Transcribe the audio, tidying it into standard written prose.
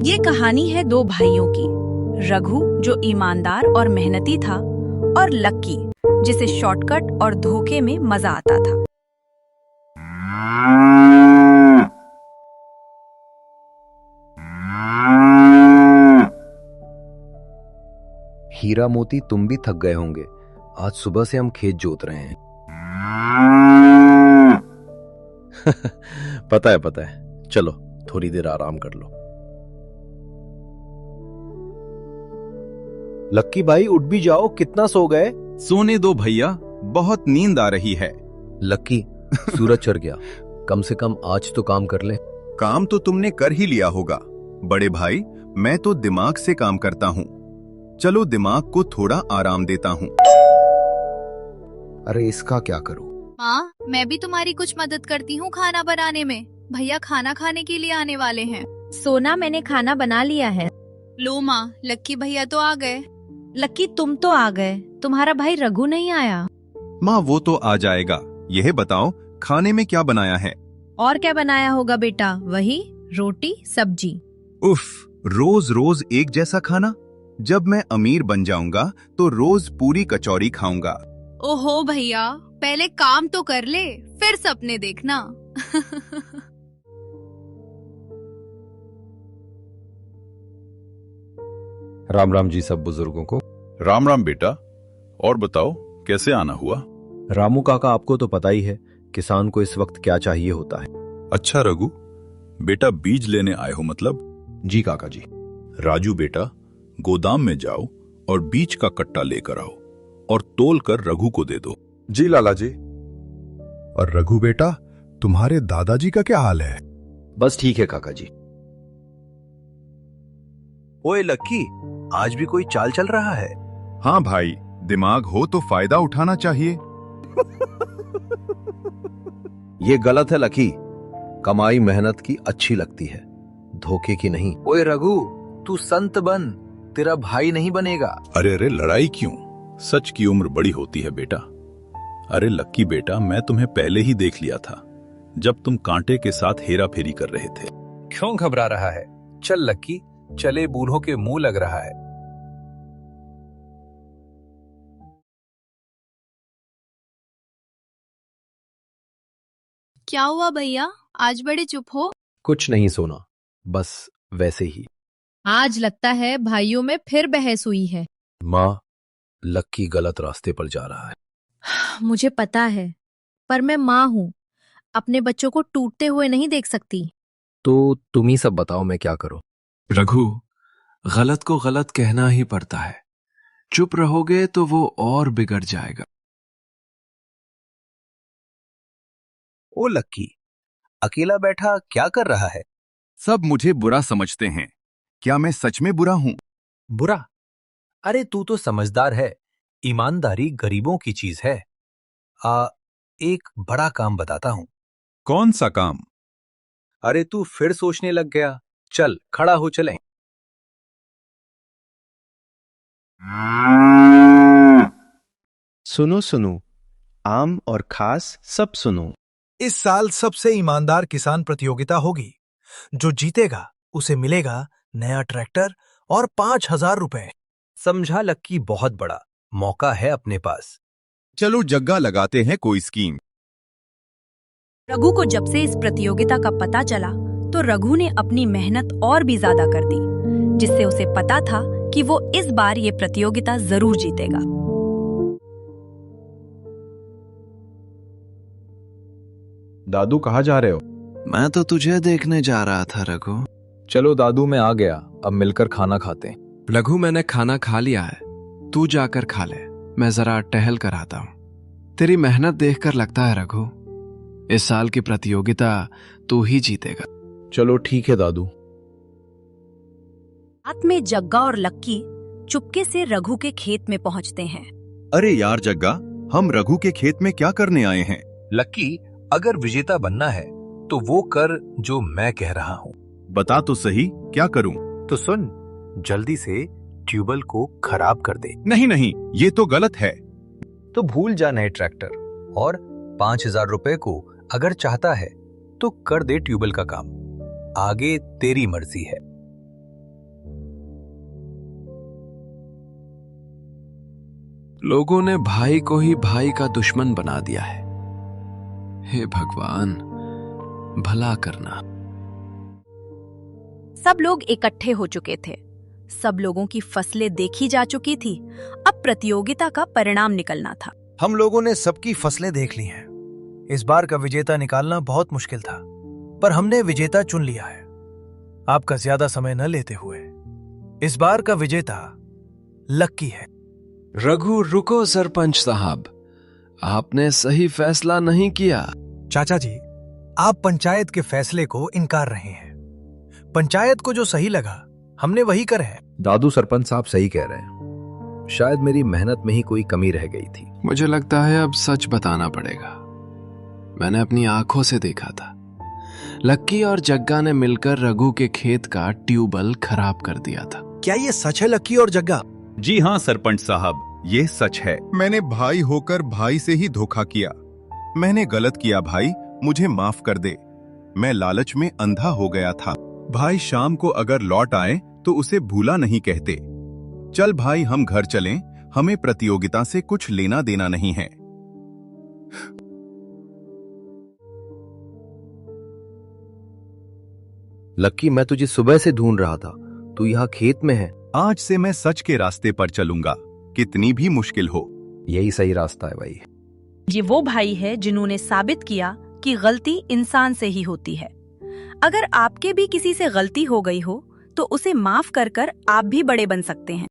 ये कहानी है दो भाइयों की, रघु जो ईमानदार और मेहनती था और लक्की जिसे शॉर्टकट और धोखे में मजा आता था। हीरा मोती, तुम भी थक गए होंगे। आज सुबह से हम खेत जोत रहे हैं। पता है। चलो थोड़ी देर आराम कर लो। लक्की भाई उठ भी जाओ, कितना सो गए? सोने दो भैया, बहुत नींद आ रही है। लक्की, सूरज चढ़ गया, कम से कम आज तो काम कर ले। काम तो तुमने कर ही लिया होगा बड़े भाई, मैं तो दिमाग से काम करता हूँ। चलो दिमाग को थोड़ा आराम देता हूँ। अरे इसका क्या करूं? माँ, मैं भी तुम्हारी कुछ मदद करती हूँ खाना बनाने में। भैया खाना खाने के लिए आने वाले हैं। सोना, मैंने खाना बना लिया है। लो माँ, लक्की भैया तो आ गए। लक्की तुम तो आ गए, तुम्हारा भाई रघु नहीं आया। माँ वो तो आ जाएगा। यह बताओ खाने में क्या बनाया है? और क्या बनाया होगा बेटा, वही रोटी सब्जी। उफ, रोज रोज एक जैसा खाना। जब मैं अमीर बन जाऊंगा तो रोज पूरी कचौरी खाऊंगा। ओहो भैया, पहले काम तो कर ले, फिर सपने देखना। राम राम जी सब बुजुर्गों को। राम राम बेटा, और बताओ कैसे आना हुआ? रामू काका, आपको तो पता ही है किसान को इस वक्त क्या चाहिए होता है। अच्छा रघु, बेटा बीज लेने आए हो मतलब? जी काका जी। राजू बेटा, गोदाम में जाओ और बीज का कट्टा लेकर आओ और तोल कर रघु को दे दो। जी लाला जी। और रघु बेटा, तुम्हारे दादाजी का क्या हाल है? बस ठीक है काका जी। ओए लक्की, आज भी कोई चाल चल रहा है? हाँ भाई, दिमाग हो तो फायदा उठाना चाहिए। ये गलत है लकी। कमाई मेहनत की अच्छी लगती है, धोखे की नहीं। ओए रघु, तू संत बन, तेरा भाई नहीं बनेगा। अरे अरे लड़ाई क्यों? सच की उम्र बड़ी होती है बेटा। अरे लक्की बेटा, मैं तुम्हें पहले ही देख लिया था जब तुम कांटे के साथ हेरा फेरी कर रहे थे। क्यों घबरा रहा है? चल लक्की, चले बूढ़ों के मुंह लग रहा है। क्या हुआ भैया, आज बड़े चुप हो? कुछ नहीं सोना, बस वैसे ही। आज लगता है भाइयों में फिर बहस हुई है। माँ, लक्की गलत रास्ते पर जा रहा है। मुझे पता है, पर मैं माँ हूँ, अपने बच्चों को टूटते हुए नहीं देख सकती। तो तुम ही सब बताओ, मैं क्या करूं? रघु, गलत को गलत कहना ही पड़ता है। चुप रहोगे तो वो और बिगड़ जाएगा। ओ लक्की, अकेला बैठा क्या कर रहा है? सब मुझे बुरा समझते हैं। क्या मैं सच में बुरा हूँ? बुरा? अरे तू तो समझदार है। ईमानदारी गरीबों की चीज है। एक बड़ा काम बताता हूं। कौन सा काम? अरे तू फिर सोचने लग गया। चल खड़ा हो, चलें। सुनो सुनो, आम और खास सब सुनो। इस साल सबसे ईमानदार किसान प्रतियोगिता होगी। जो जीतेगा उसे मिलेगा नया ट्रैक्टर और 5,000 रुपए। समझा लक्की, बहुत बड़ा मौका है अपने पास। चलो जग्गा लगाते हैं कोई स्कीम। रघु को जब से इस प्रतियोगिता का पता चला तो रघु ने अपनी मेहनत और भी ज्यादा कर दी, जिससे उसे पता था कि वो इस बार ये प्रतियोगिता जरूर जीतेगा। दादू कहाँ जा रहे हो? मैं तो तुझे देखने जा रहा था रघु। चलो दादू, मैं आ गया, अब मिलकर खाना खाते हैं। रघु, मैंने खाना खा लिया है, तू जाकर खा ले, मैं जरा टहल कर आता हूं। तेरी मेहनत देखकर लगता है रघु, इस साल की प्रतियोगिता तू ही जीतेगा। चलो ठीक है दादू। रात में जग्गा और लक्की चुपके से रघु के खेत में पहुंचते हैं। अरे यार जग्गा, हम रघु के खेत में क्या करने आए हैं? लक्की, अगर विजेता बनना है तो वो कर जो मैं कह रहा हूँ। बता तो सही, क्या करूं? तो सुन, जल्दी से ट्यूबवेल को खराब कर दे। नहीं नहीं, ये तो गलत है। तो भूल जा नए ट्रैक्टर, और 5,000 रुपए को अगर चाहता है तो कर दे ट्यूबवेल का काम, आगे तेरी मर्जी है। लोगों ने भाई को ही भाई का दुश्मन बना दिया है। हे भगवान, भला करना। सब लोग इकट्ठे हो चुके थे। सब लोगों की फसलें देखी जा चुकी थी। अब प्रतियोगिता का परिणाम निकलना था। हम लोगों ने सबकी फसलें देख ली हैं। इस बार का विजेता निकालना बहुत मुश्किल था, पर हमने विजेता चुन लिया है। आपका ज्यादा समय न लेते हुए, इस बार का विजेता लक्की है। रघु, रुको सरपंच साहब, आपने सही फैसला नहीं किया। चाचा जी, आप पंचायत के फैसले को इनकार रहे हैं। पंचायत को जो सही लगा हमने वही करे है। दादू सरपंच साहब सही कह रहे हैं। शायद मेरी मेहनत में ही कोई कमी रह गई थी। मुझे लगता है अब सच बताना पड़ेगा। मैंने अपनी आंखों से देखा था, लक्की और जग्गा ने मिलकर रघु के खेत का ट्यूबवेल खराब कर दिया था। क्या ये सच है लक्की और जग्गा? जी हाँ सरपंच साहब, ये सच है। मैंने भाई होकर भाई से ही धोखा किया। मैंने गलत किया भाई, मुझे माफ कर दे। मैं लालच में अंधा हो गया था। भाई शाम को अगर लौट आए तो उसे भूला नहीं कहते। चल भाई, हम घर चलें, हमें प्रतियोगिता से कुछ लेना देना नहीं है। लक्की, मैं तुझे सुबह से ढूंढ रहा था, तू यहाँ खेत में है। आज से मैं सच के रास्ते पर चलूंगा, कितनी भी मुश्किल हो। यही सही रास्ता है भाई। ये वो भाई है जिन्होंने साबित किया कि गलती इंसान से ही होती है। अगर आपके भी किसी से गलती हो गई हो तो उसे माफ कर कर आप भी बड़े बन सकते हैं।